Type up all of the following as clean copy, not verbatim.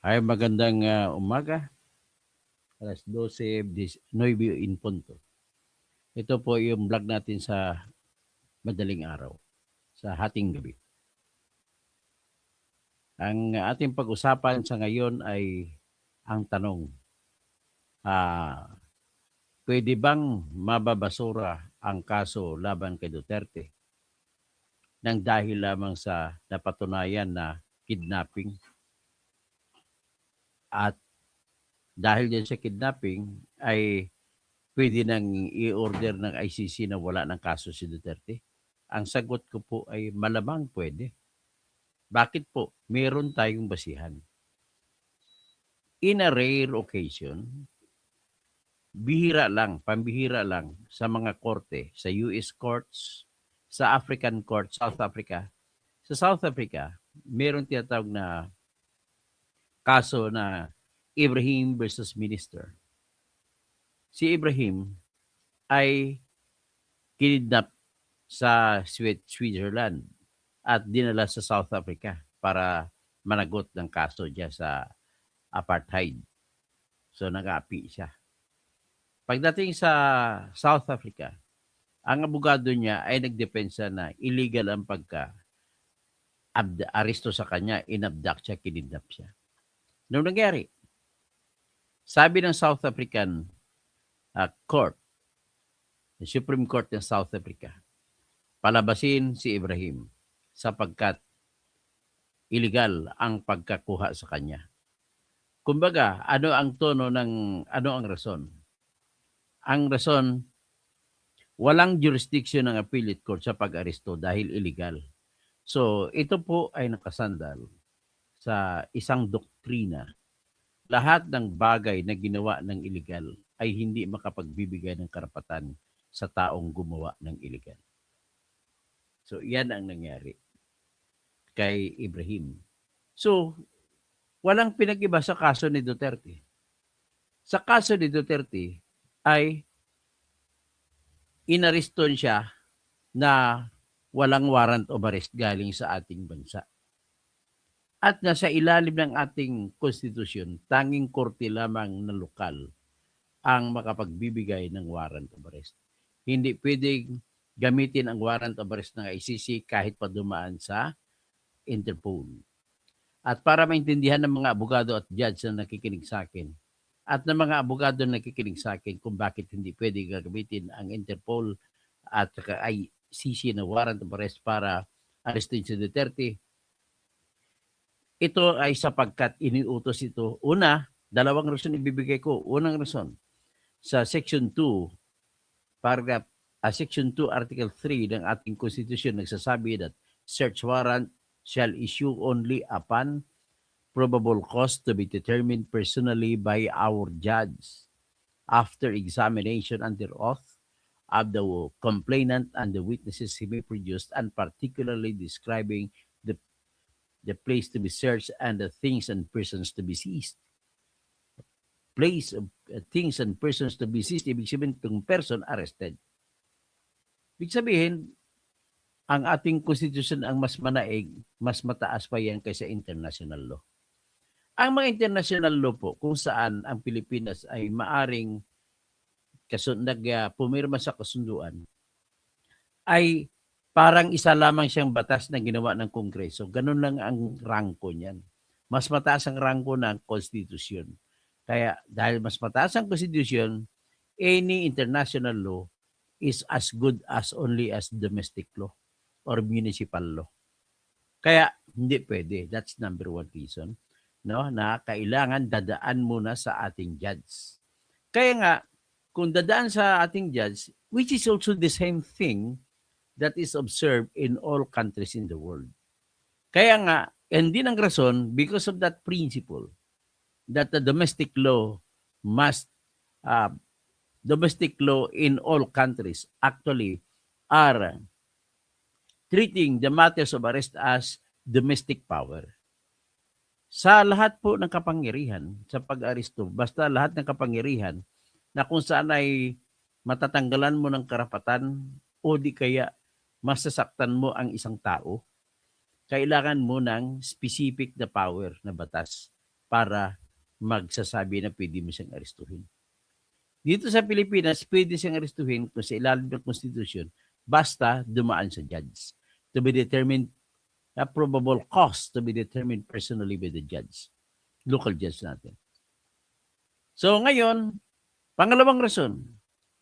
Ay magandang umaga, alas 12:09 in punto. Ito po yung vlog natin sa madaling araw, sa hating gabi. Ang ating pag-usapan sa ngayon ay ang tanong, ah, pwede bang mababasura ang kaso laban kay Duterte nang dahil lamang sa napatunayan na kidnapping? At dahil din sa kidnapping ay pwede nang i-order ng ICC na wala ng kaso si Duterte? Ang sagot ko po ay malamang pwede. Bakit po? Meron tayong basihan. In a rare occasion, pambihira lang sa mga korte, sa US courts, sa African court, South Africa. Sa South Africa, meron tinatawag na kaso na Ibrahim versus Minister. Si Ibrahim ay kidnap sa Switzerland at dinala sa South Africa para managot ng kaso diya sa apartheid. So nag-aapi siya. Pagdating sa South Africa, ang abogado niya ay nagdepensa na illegal ang aresto sa kanya, inabduct siya, kinidnap siya. Noong nangyari, sabi ng South African court, the Supreme Court ng South Africa, palabasin si Ibrahim sapagkat illegal ang pagkakuha sa kanya. Kumbaga, ano ang tono ng ano ang rason? Ang rason, walang jurisdiction ng appellate court sa pag-aresto dahil illegal. So, ito po ay nakasandal sa isang doktrina. Lahat ng bagay na ginawa ng illegal ay hindi makapagbibigay ng karapatan sa taong gumawa ng illegal. So, yan ang nangyari kay Ibrahim. So, walang pinag-iba sa kaso ni Duterte. Sa kaso ni Duterte ay inareston siya na walang warrant of arrest galing sa ating bansa. At nasa ilalim ng ating konstitusyon, tanging korte lamang na lokal ang makapagbibigay ng warrant of arrest. Hindi pwedeng gamitin ang warrant of arrest ng ICC kahit pa dumaan sa Interpol. At para maintindihan ng mga abogado at judge na nakikinig sa akin, at ng mga abogado na nakikinig sa akin kung bakit hindi pwede gagamitin ang Interpol at ICC na warrant of arrest para arrestin si Duterte, ito ay sapagkat iniutos ito. Una, dalawang rason ibibigay ko. Unang rason, sa Section 2, paragraph, Section 2, Article 3 ng ating Constitution nagsasabi that search warrant shall issue only upon probable cause to be determined personally by our judge after examination under oath of the complainant and the witnesses he may produce, and particularly describing the place to be searched and the things and persons to be seized. Place of things and persons to be seized, ibig sabihin itong person arrested. Ibig sabihin, ang ating constitution ang mas manaig, mas mataas pa yan kaysa international law. Ang mga international law po, kung saan ang Pilipinas ay maaring pumirma sa kasunduan, ay parang isa lamang siyang batas na ginawa ng Kongreso. Ganun lang ang rangko niyan. Mas mataas ang rangko ng Constitution. Kaya dahil mas mataas ang Constitution, any international law is as good as only as domestic law or municipal law. Kaya hindi pwede. That's number one reason. No, na kailangan dadaan muna sa ating judge. Kaya nga, kung dadaan sa ating judge, which is also the same thing that is observed in all countries in the world. Kaya nga, and din ang rason, because of that principle, that the domestic law in all countries actually are treating the matters of arrest as domestic power. Sa lahat po ng kapangyarihan sa pag-aresto, basta lahat ng kapangyarihan na kung saan ay matatanggalan mo ng karapatan o di kaya masasaktan mo ang isang tao, kailangan mo ng specific na power na batas para magsasabi na pwede mo siyang arestuhin. Dito sa Pilipinas, pwede siyang arestuhin kung sa ilalim ng Constitution basta dumaan sa judge to be determined, a probable cause to be determined personally by the judge, local judge natin. So ngayon, pangalawang rason,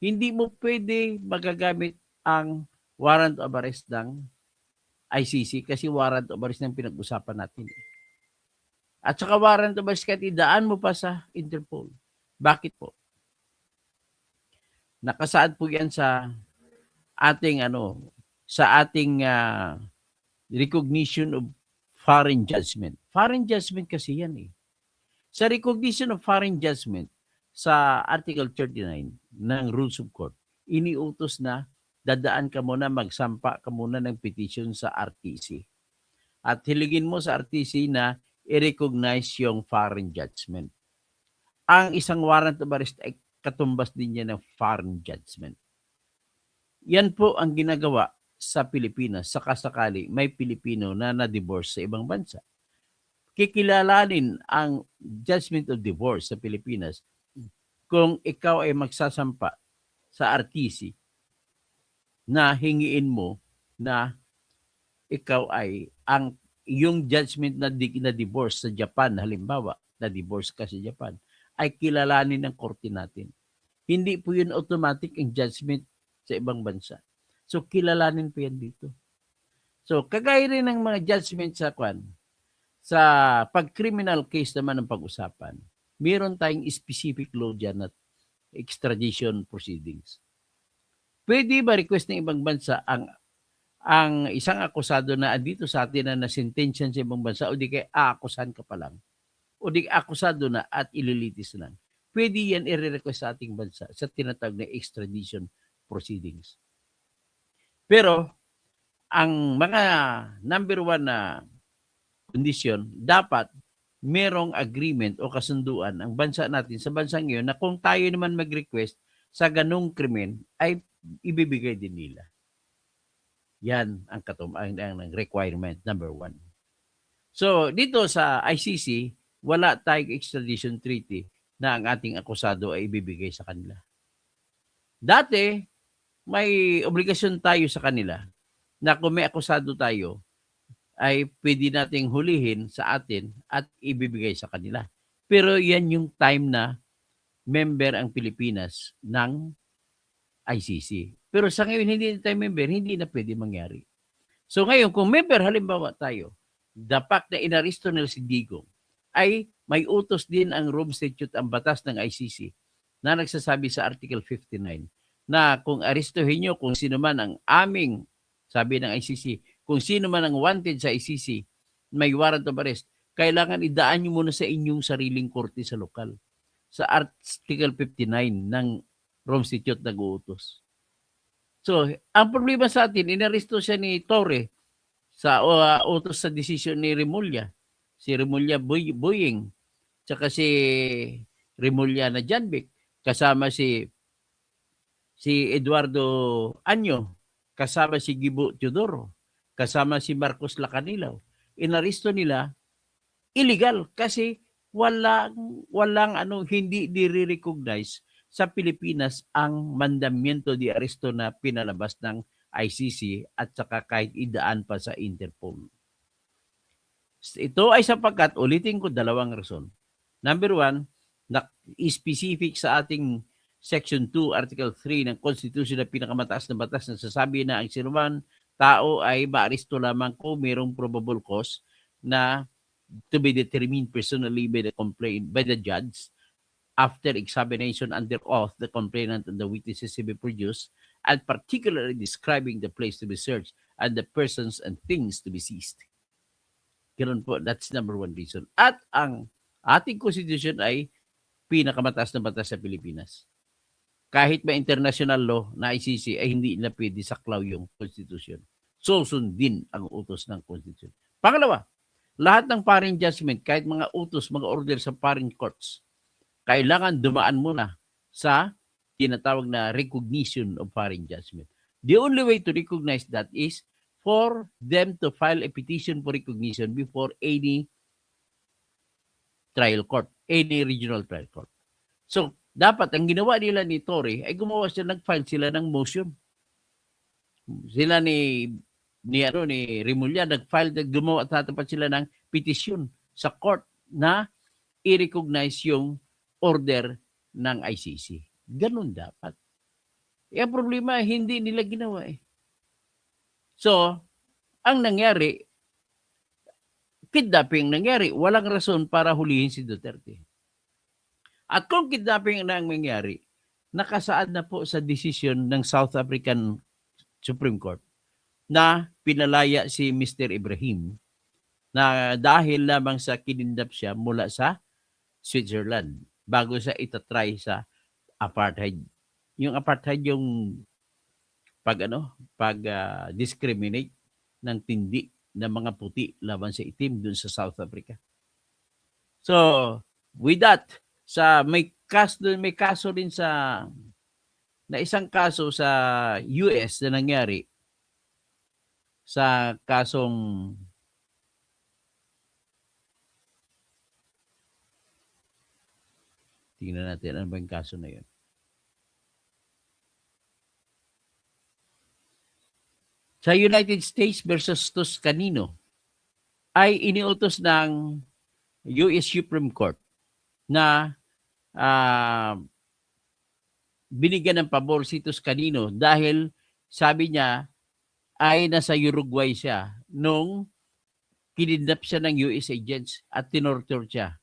hindi mo pwede magagamit ang warrant of arrest ng ICC kasi warrant of arrest ng pinag-usapan natin. At saka warrant of arrest kahit idaan mo pa sa Interpol. Bakit po? Nakasaad po yan sa ating recognition of foreign judgment. Foreign judgment kasi yan eh. Sa recognition of foreign judgment sa Article 39 ng Rules of Court, iniutos na dadaan ka muna, magsampa ka muna ng petition sa RTC. At hiligin mo sa RTC na i-recognize yung foreign judgment. Ang isang warrant of arrest ay katumbas din niya ng foreign judgment. Yan po ang ginagawa sa Pilipinas sakasakali may Pilipino na na-divorce sa ibang bansa. Kikilalanin ang judgment of divorce sa Pilipinas kung ikaw ay magsasampa sa RTC na hingiin mo na ikaw ay yung judgment na divorce sa Japan, halimbawa, na divorce ka sa Japan, ay kilalanin ng korte natin. Hindi po yun automatic ang judgment sa ibang bansa. So, kilalanin po yan dito. So, kagaya rin ng mga judgment sa pag-criminal case naman ng pag-usapan, meron tayong specific law dyan at extradition proceedings. Pwede ba request ng ibang bansa ang isang akusado na dito sa atin na nasentensyan sa ibang bansa o di kaya aakusahan ka pa lang o di akusado na at ililitis lang. Pwede yan i-request sa ating bansa sa tinatawag na extradition proceedings. Pero ang mga number one na kondisyon, dapat merong agreement o kasunduan ang bansa natin sa bansang ngayon na kung tayo naman mag-request sa ganung krimen ay ibibigay din nila. Yan ang requirement number one. So, dito sa ICC, wala tayong extradition treaty na ang ating akusado ay ibibigay sa kanila. Dati, may obligasyon tayo sa kanila na kung may akusado tayo, ay pwede nating hulihin sa atin at ibibigay sa kanila. Pero yan yung time na member ang Pilipinas ng ICC. Pero sa ngayon, hindi na tayo member, hindi na pwede mangyari. So ngayon, kung member, halimbawa tayo, the fact na inaristo nila si Digong, ay may utos din ang Rome Statute, ang batas ng ICC, na nagsasabi sa Article 59, na kung aristohin nyo kung sino man ang aming, sabi ng ICC, kung sino man ang wanted sa ICC, may warrant of arrest, kailangan idaan nyo muna sa inyong sariling korte sa lokal. Sa Article 59 ng Rome Statute nag-uutos. So, ang problema sa atin, inaresto siya ni Torre sa utos sa desisyon ni Remulla. Si Remulla Boying, tsaka si Remulla na Janvic, kasama si Eduardo Anyo, kasama si Gibo Teodoro, kasama si Marcos Lacanilaw. Inaresto nila illegal kasi walang hindi dire-recognize sa Pilipinas ang mandamiento di aresto na pinalabas ng ICC at saka kahit idaan pa sa Interpol. Ito ay sapagkat, ulitin ko, dalawang rason. Number one, na specific sa ating Section 2, Article 3 ng Constitution na pinakamataas na batas na sasabi na ang sinuman tao ay maaresto lamang kung mayroong probable cause na to be determined personally by the judge after examination under oath, the complainant and the witnesses to be produced, and particularly describing the place to be searched and the persons and things to be seized. Ganun po, that's number one reason. At ang ating constitution ay pinakamataas na batas sa Pilipinas. Kahit may international law na ICC ay hindi na pwede saklaw yung constitution. So, sundin ang utos ng constitution. Pangalawa, lahat ng foreign judgment, kahit mga utos, mga order sa foreign courts, kailangan dumaan muna sa tinatawag na recognition of foreign judgment. The only way to recognize that is for them to file a petition for recognition before any trial court, any regional trial court. So, dapat ang ginawa nila ni Torre ay nag-file sila ng motion. Sila ni Remulla gumawa at tatapat sila ng petisyon sa court na i-recognize yung order ng ICC. Ganun dapat. Ang problema, hindi nila ginawa eh. So, ang nangyari, kidnapping nangyari. Walang rason para hulihin si Duterte. At kung kidnapping na ang nangyari, nakasaad na po sa desisyon ng South African Supreme Court na pinalaya si Mr. Ibrahim na dahil lamang sa kinindap siya mula sa Switzerland bago siya itatry sa apartheid. Yung apartheid yung discriminate ng tindi ng mga puti laban sa itim dun sa South Africa. So, with that, may kaso din na isang kaso sa US na nangyari sa kasong tingnan natin ano ba yung kaso na yun. Sa United States versus Toscanino ay iniutos ng US Supreme Court na binigyan ng pabor si Toscanino dahil sabi niya ay nasa Uruguay siya nung kinidnap siya ng US agents at tinorture siya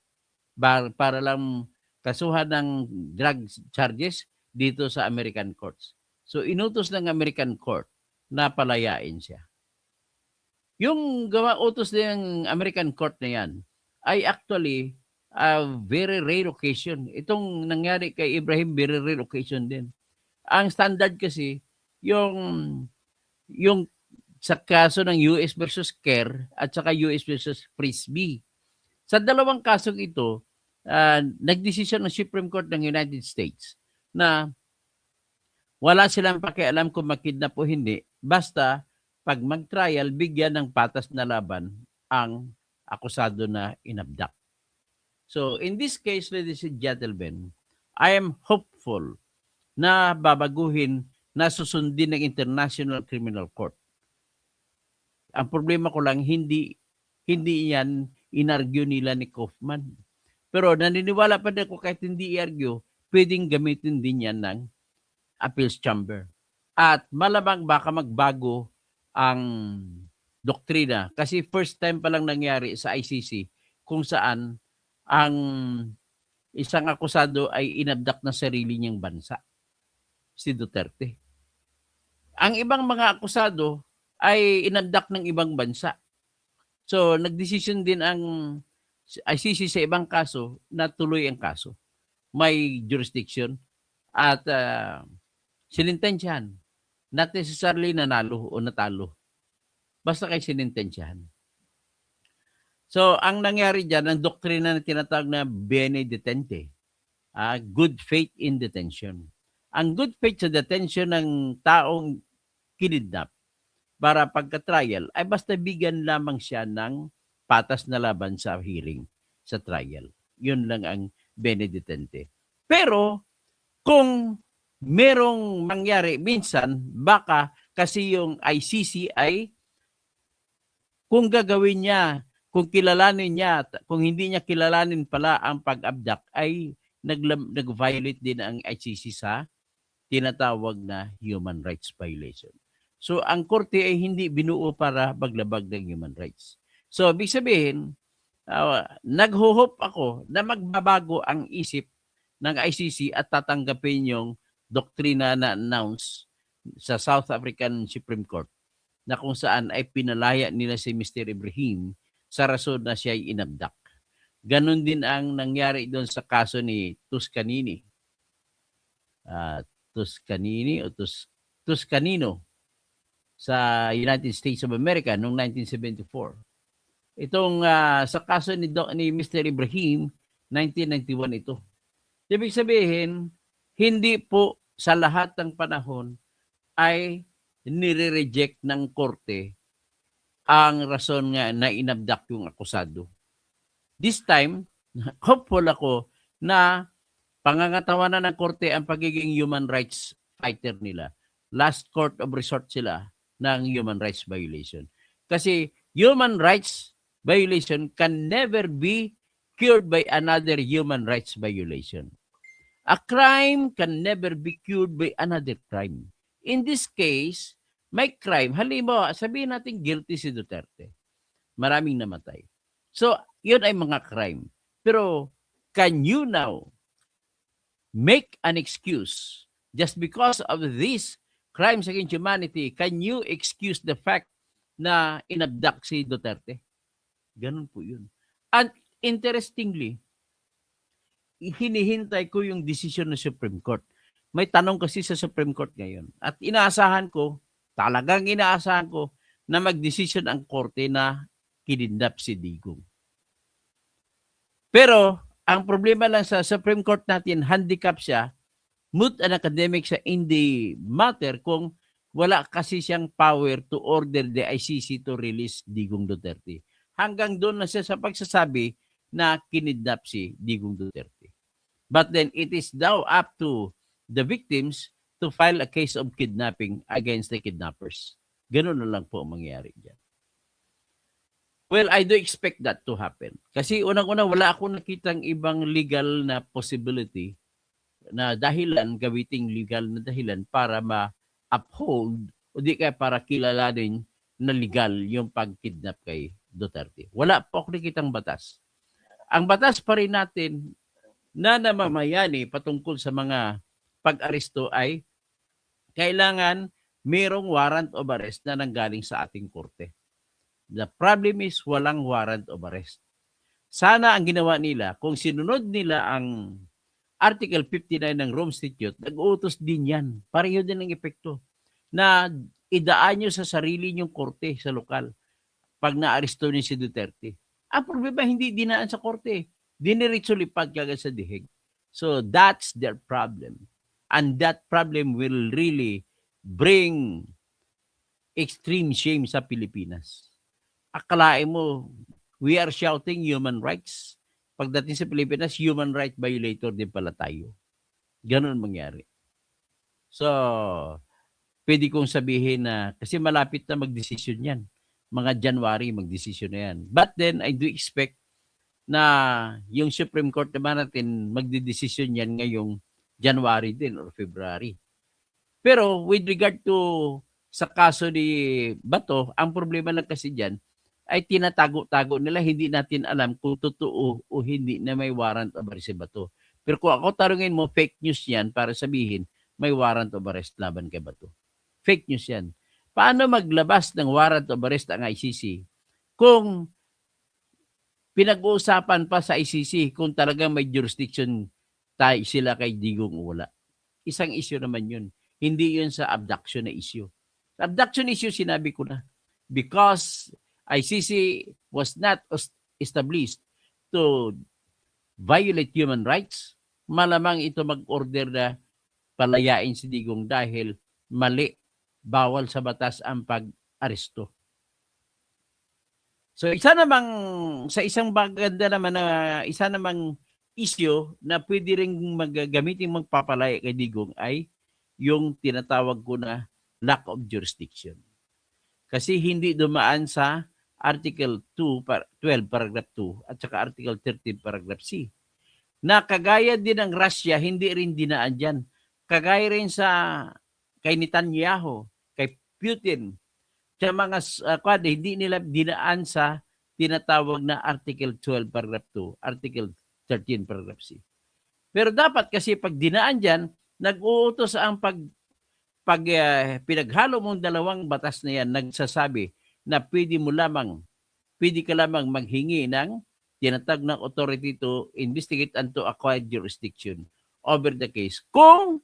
para lang kasuhan ng drug charges dito sa American courts. So inutos ng American court na palayain siya. Yung utos ng American court na yan ay actually a very rare occasion. Itong nangyari kay Ibrahim, very rare occasion din. Ang standard kasi, yung sa kaso ng US versus Kerr at saka US versus Frisbee. Sa dalawang kasong ito, nagdesisyon ng Supreme Court ng United States na wala silang pakialam kung makidnap o hindi, basta pag mag-trial, bigyan ng patas na laban ang akusado na inabduct. So, in this case, ladies and gentlemen, I am hopeful na babaguhin na susundin ng International Criminal Court. Ang problema ko lang, hindi yan inargue nila ni Kaufman. Pero naniniwala pa din ako kahit hindi i-argue, pwedeng gamitin din yan ng appeals chamber. At malamang baka magbago ang doktrina. Kasi first time pa lang nangyari sa ICC kung saan ang isang akusado ay inabduct ng sarili niyang bansa, si Duterte. Ang ibang mga akusado ay inabduct ng ibang bansa. So, nagdesisyon din ang ICC sa ibang kaso na tuloy ang kaso. May jurisdiction at sinintensyahan. Not necessarily nanalo o natalo. Basta kay sinintensyahan. So, ang nangyari dyan, ang doktrina na tinatawag na bene detente, good faith in detention. Ang good faith sa detention ng taong kinidnap para pagka-trial ay basta bigyan lamang siya ng patas na laban sa hearing, sa trial. Yun lang ang bene detente. Pero, kung merong mangyari, minsan, baka kasi yung ICC ay kung gagawin niya, kung kilalanin niya, kung hindi niya kilalanin pala ang pag-abduct, ay nag-violate din ang ICC sa tinatawag na human rights violation. So, ang korte ay hindi binuo para maglabag ng human rights. So, ibig sabihin, naghuhop ako na magbabago ang isip ng ICC at tatanggapin yung doktrina na announce sa South African Supreme Court na kung saan ay pinalaya nila si Mr. Ibrahim sa rason na siya ay inabduct. Ganon din ang nangyari doon sa kaso ni Toscanini. Toscanino sa United States of America noong 1974. Itong sa kaso ni Mr. Ibrahim, 1991 ito. Ibig sabihin, hindi po sa lahat ng panahon ay nire-reject ng korte ang rason nga na inabduct yung akusado. This time, Hopeful ako na pangangatawanan ng korte ang pagiging human rights fighter nila. Last court of resort sila ng human rights violation. Kasi human rights violation can never be cured by another human rights violation. A crime can never be cured by another crime. In this case, may crime. Halimbawa, sabihin natin guilty si Duterte. Maraming namatay. So, yun ay mga crime. Pero, can you now make an excuse just because of these crimes against humanity? Can you excuse the fact na inabduct si Duterte? Ganun po yun. And interestingly, hinihintay ko yung desisyon ng Supreme Court. May tanong kasi sa Supreme Court ngayon. At inaasahan ko, talagang inaasahan ko, na magdesisyon ang korte na kinidnap si Digong. Pero, ang problema lang sa Supreme Court natin, handicap siya, moot and academic siya in the matter kung wala kasi siyang power to order the ICC to release Digong Duterte. Hanggang doon na siya sa pagsasabi na kinidnap si Digong Duterte. But then it is now up to the victims to file a case of kidnapping against the kidnappers. Ganun na lang po ang mangyayari dyan. Well, I do expect that to happen. Kasi unang-una, wala akong nakitang ibang legal na possibility na dahilan, gawiting legal na dahilan para ma-uphold o di kaya para kilalanin na legal yung pag-kidnap kay Duterte. Wala po ako nakitang batas. Ang batas pa rin natin na namamayani patungkol sa mga pag-aresto ay kailangan mayroong warrant of arrest na nanggaling sa ating korte. The problem is walang warrant of arrest. Sana ang ginawa nila, kung sinunod nila ang Article 59 ng Rome Statute, nag-uutos din yan. Pareho din ang epekto na idaan nyo sa sarili nyong korte sa lokal pag na-aresto ni si Duterte. Ang problema, hindi dinaan sa korte. Diniritso lipad kagad sa dihig. So that's their problem. And that problem will really bring extreme shame sa Pilipinas. Akalain mo, we are shouting human rights. Pagdating sa Pilipinas, human right violator din pala tayo. Ganun mangyari. So, pwede kong sabihin na, kasi malapit na magdesisyon yan. Mga January, magdesisyon na yan. But then, I do expect na yung Supreme Court naman natin magdedesisyon yan ngayong January din or February. Pero with regard to sa kaso ni Bato, ang problema lang kasi dyan ay tinatago-tago nila. Hindi natin alam kung totoo o hindi na may warrant of arrest si Bato. Pero kung ako tarungin mo, fake news yan para sabihin may warrant of arrest laban kay Bato. Fake news yan. Paano maglabas ng warrant of arrest ang ICC kung pinag-uusapan pa sa ICC kung talagang may jurisdiction sila kay Digong o wala? Isang issue naman yun. Hindi yun sa abduction na issue. Abduction issue, sinabi ko na. Because ICC was not established to violate human rights, malamang ito mag-order na palayain si Digong dahil mali, bawal sa batas ang pag-aresto. So isa namang, sa isang baganda naman na isa namang issue na pwede rin gamitin magpapalaya kay Digong ay yung tinatawag ko na lack of jurisdiction. Kasi hindi dumaan sa Article 12 paragraph 2 at saka Article 13 paragraph C. Na kagaya din ng Russia, hindi rin dinaan dyan. Kagaya rin sa kay Netanyahu, kay Putin, sa mga hindi nila dinaan sa tinatawag na Article 12 paragraph 2, Article 13 paragraph C. Pero dapat kasi pag dinaan dyan, nag-uutos ang pinaghalo mong dalawang batas na yan, nagsasabi na pwede ka lamang maghingi ng tinatag ng authority to investigate and to acquire jurisdiction over the case kung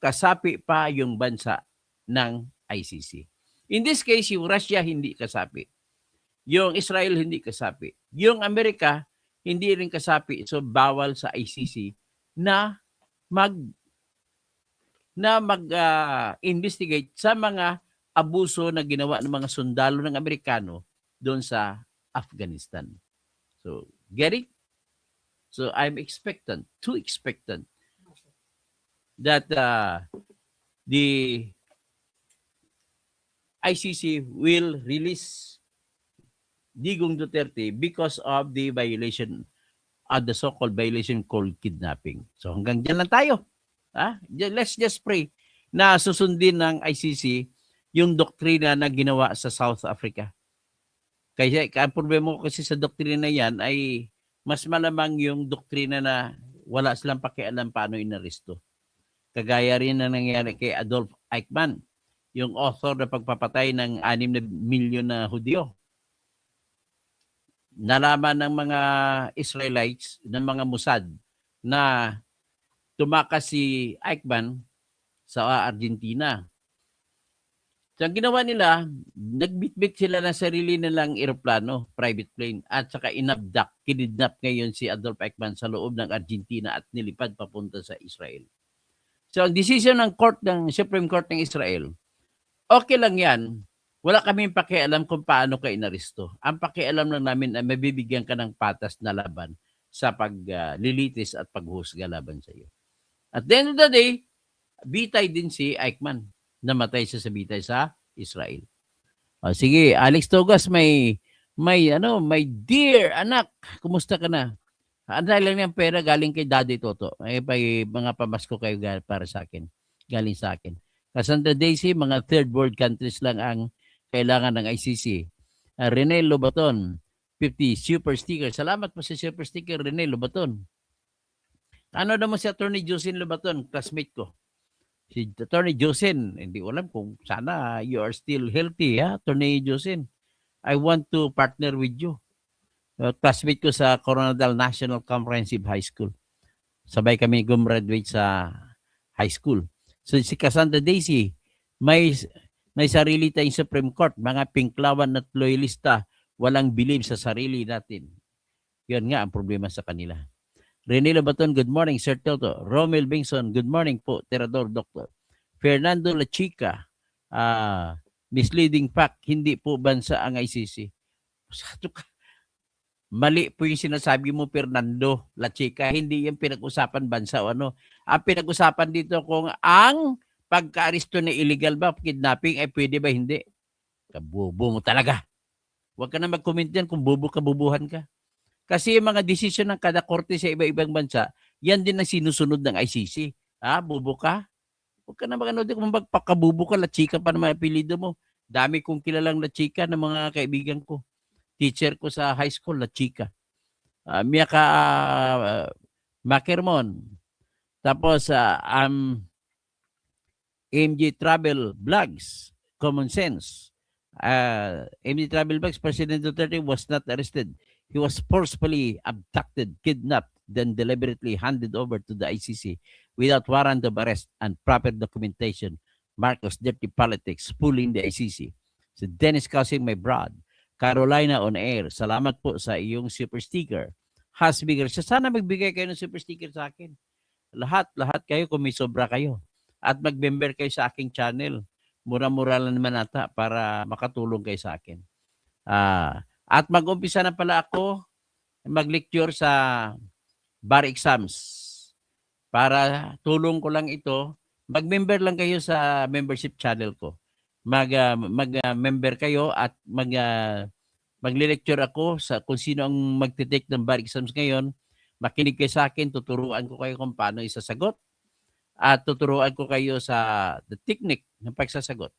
kasapi pa yung bansa ng ICC. In this case, yung Russia hindi kasapi. Yung Israel hindi kasapi. Yung Amerika hindi rin kasapi. So bawal sa ICC na mag-investigate sa mga abuso na ginawa ng mga sundalo ng Amerikano doon sa Afghanistan. So, get it? So I'm too expectant, that the ICC will release Digong Duterte because of the violation, the so-called violation called kidnapping. So hanggang dyan lang tayo. Let's just pray na susundin ng ICC yung doktrina na ginawa sa South Africa. Kaya ang problema ko kasi sa doktrina yan ay mas malamang yung doktrina na wala silang pakialam paano inaresto. Kagaya rin na nangyari kay Adolf Eichmann, yung author na pagpapatay ng 6 na milyon na Hudyo. Nalaman ng mga Israelites, ng mga Mossad, na tumakas si Eichmann sa Argentina. So, ang ginawa nila, nagbitbit sila ng sarili nilang eroplano, private plane, at saka kinidnap ngayon si Adolf Eichmann sa loob ng Argentina at nilipad papunta sa Israel. So, ang decision ng Supreme Court ng Israel, okay lang yan. Wala kaming pakialam kung paano ka inaresto. Ang pakialam lang namin ay mabibigyan ka ng patas na laban sa paglilitis at paghusga laban sa iyo. At the end of the day, bitay din si Eichmann. Namatay siya sa bitay sa Israel. Sige, Alex Togas, may dear anak, kumusta ka na? Anday lang yung pera galing kay Daddy Toto. Mga pamasko kayo para sa akin. Galing sa akin. Cassandra Daisy, mga third world countries lang ang kailangan ng ICC. Rene Lobaton, 50 super sticker. Salamat po sa super sticker, Rene Lobaton. Ano naman si Attorney Jocelyn Lobaton, classmate ko. Si Attorney Jocelyn, hindi ko alam kung sana you are still healthy, Attorney Jocelyn. I want to partner with you. Classmate ko sa Coronadal National Comprehensive High School. Sabay kami gumraduate sa high school. So si Cassandra Daisy, may sarili tayong Supreme Court, mga pinklawan at loyalista, walang believe sa sarili natin. Yan nga ang problema sa kanila. Rene Lobaton, good morning, Sir Toto. Romel Bingson, good morning po, Terador Doctor. Fernando Lachica, misleading fact, hindi po bansa ang ICC. Mali po yung sinasabi mo, Fernando Lachica. Hindi yung pinag-usapan bansa o ano. Ang pinag-usapan dito kung ang pagka-aristo na illegal ba, kidnapping, ay pwede ba hindi? Kabubo mo talaga. Huwag ka na mag-comment yan kung bubuhan ka. Kasi yung mga desisyon ng kada korte sa iba-ibang bansa, yan din ang sinusunod ng ICC. Bubo ka? Huwag ka na mag-ano din kung magpakabubo ka, Lachica pa naman apelido mo. Dami kong kilalang Lachica ng mga kaibigan ko. Teacher ko sa high school, Lachica. Miyaka Makermon. Tapos, MG Travel Vlogs, Common Sense. MG Travel Vlogs, President Duterte was not arrested. He was forcefully abducted, kidnapped, then deliberately handed over to the ICC without warrant of arrest and proper documentation. Marcos, dirty politics, fooling the ICC. So Dennis Cousin, my brad. Carolina on air. Salamat po sa iyong super sticker. Hasbigger. Sana magbigay kayo ng super sticker sa akin. Lahat kayo kung may sobra kayo. At mag-member kayo sa aking channel. Mura-mura lang naman ata para makatulong kayo sa akin. At mag-umpisa na pala ako mag-lecture sa bar exams. Para tulong ko lang ito, mag-member lang kayo sa membership channel ko. Mag-member kayo at magle-lecture ako sa kung sino ang magte-take ng bar exams ngayon. Makinig kayo sa akin, tuturuan ko kayo kung paano isasagot at tuturuan ko kayo sa the technique ng pagsasagot.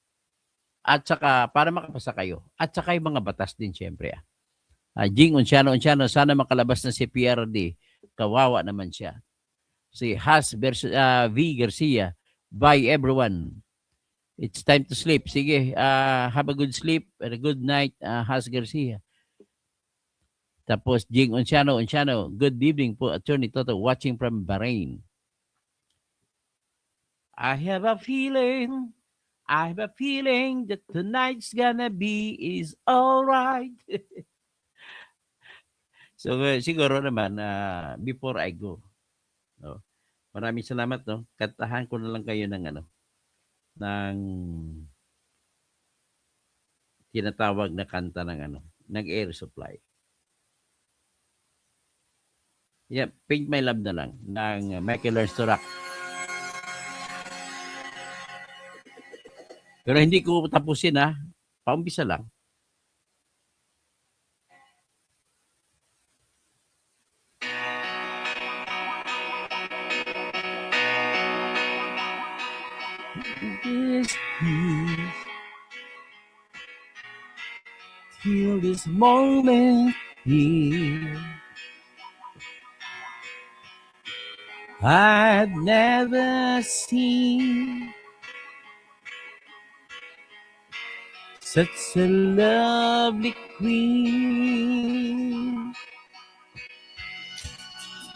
At saka para makapasa kayo. At saka yung mga batas din syempre. Jing Unciano, sana makalabas na si PRD. Kawawa naman siya. Si V. Garcia, bye everyone. It's time to sleep. Sige, have a good sleep and a good night, Has Garcia. Tapos Jing Unciano, good evening po, Attorney Toto, watching from Bahrain. I have a feeling that tonight's gonna be is alright. So siguro naman before I go, no. Maraming salamat, no. Kantahan ko na lang kayo ng ng tinatawag na kanta ng ng Air Supply. Yeah, Paint My Love na lang ng Michael Learns to Rock. Pero hindi ko tapusin ha. Paumpisa lang. This peace, feel this moment here. I've never seen such a lovely queen.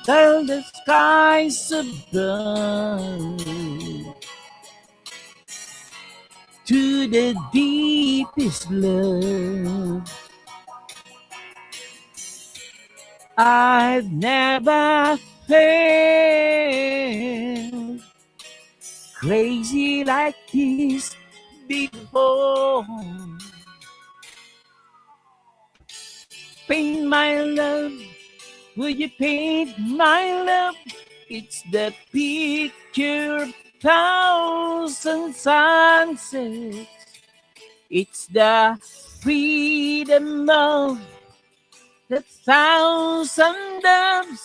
Till the skies above, to the deepest love. I've never felt crazy like this before. Paint my love, would you paint my love? It's the picture of thousand sunsets. It's the freedom of the thousand doves.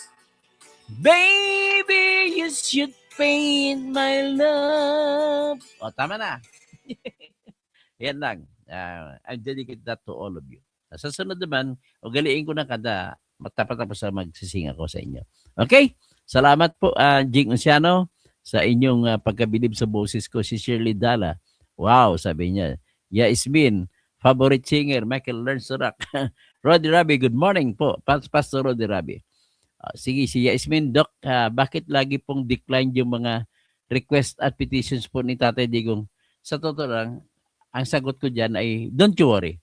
Baby, you should paint my love. O, tama na. Yan lang. I dedicate that to all of you. Sa sunod naman, ugaliin ko na kada matapos sa magsising ako sa inyo. Okay? Salamat po, Jing Unciano, sa inyong pagkabilib sa boses ko. Si Shirley Dala. Wow, sabi niya. Yasmin, favorite singer, Michael Learns to Rock. Roddy Rabi, good morning po. Pastor Roddy Rabi. Sige, si Yasmin, Doc, bakit lagi pong decline yung mga request at petitions po ni Tatay Digong? Sa totoo lang, ang sagot ko dyan ay, don't you worry.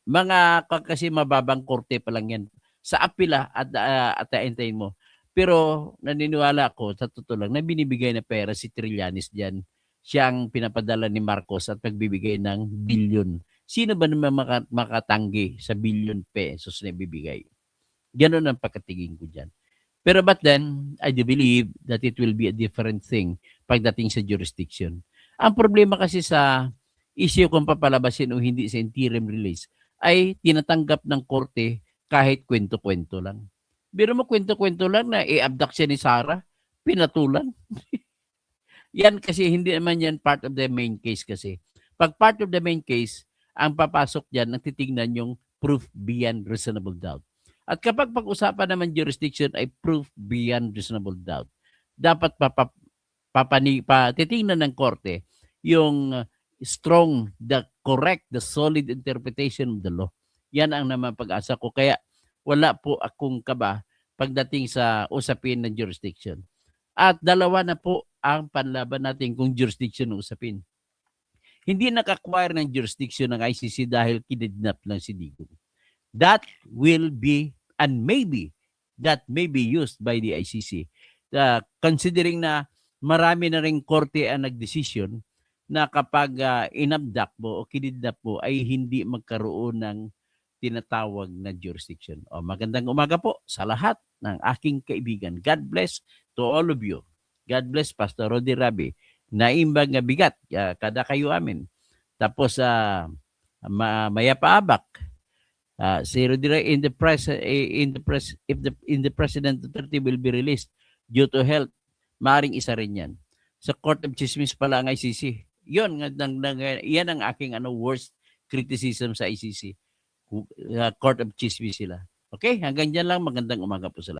Mga kasi mababang korte pa lang yan. Sa apila at antayin mo. Pero naniniwala ako, sa totoo lang, na binibigay na pera si Trillanes dyan. Siyang pinapadala ni Marcos at nagbibigay ng bilyon. Sino ba naman makatanggi sa bilyon pesos na ibibigay? Ganon ang pagkatingin ko dyan. Pero but then, I do believe that it will be a different thing pagdating sa jurisdiction. Ang problema kasi sa issue kung papalabasin o hindi sa interim release ay tinatanggap ng korte kahit kwento-kwento lang. Biro mo kwento-kwento lang na i-abduct siya ni Sarah, pinatulan. Yan kasi hindi naman yan part of the main case kasi. Pag part of the main case, ang papasok dyan, ang titignan yung proof beyond reasonable doubt. At kapag pag-usapan naman jurisdiction ay proof beyond reasonable doubt, dapat titingnan ng korte yung strong, the correct, the solid interpretation of the law. Yan ang naman pag-asa ko. Kaya wala po akong kaba pagdating sa usapin ng jurisdiction. At dalawa na po ang panlaban natin kung jurisdiction ng usapin. Hindi naka-acquire ng jurisdiction ng ICC dahil kidnap lang si Digong. That will be, and maybe, that may be used by the ICC. Considering na marami na rin korte ang nagdesisyon na kapag inabduct mo o kidnap mo ay hindi magkaroon ng tinatawag na jurisdiction. Magandang umaga po sa lahat ng aking kaibigan. God bless to all of you. God bless Pastor Roddy Rabi. Naimbag nga bigat kada kayo amin. Tapos mayapaabak. Si Roddy Rabi in the press if the President Duterte will be released due to health, maaring isa rin yan. Sa Court of Chismis pala ang ICC. Yan ang aking worst criticism sa ICC. Court of Chismis sila. Okay, hanggang dyan lang. Magandang umaga po sila.